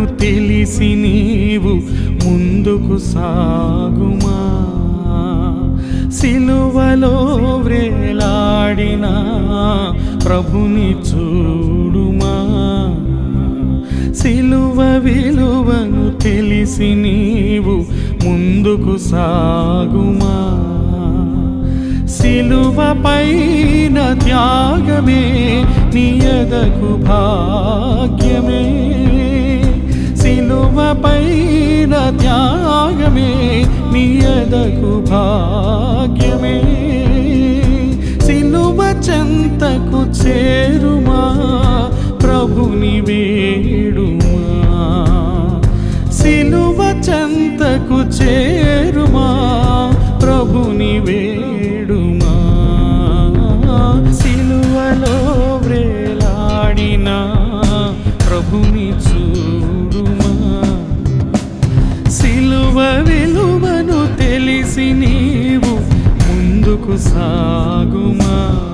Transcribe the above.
తెలిసి నీవు ముందుకు సాగుమా. సిలువలో వ్రేలాడిన ప్రభుని చూడుమా. సిలువ విలువను తెలిసి నీవు ముందుకు సాగుమా. సిలువ పైన త్యాగమే నీ ఎదకు భాగ్యమే. సిలువ పైన త్యాగమే నీ ఎదకు భాగ్యమే. సిలువ చెంతకు చేరుమా, ప్రభుని వేడుమా. సిలువ చెంతకు చేరుమా, ప్రభుని వేడుమా. సిలువలో వ్రేలాడిన ప్రభుని చూడుమా. సిలువ విలువను తెలిసి నీవు ముందుకు సాగుమా.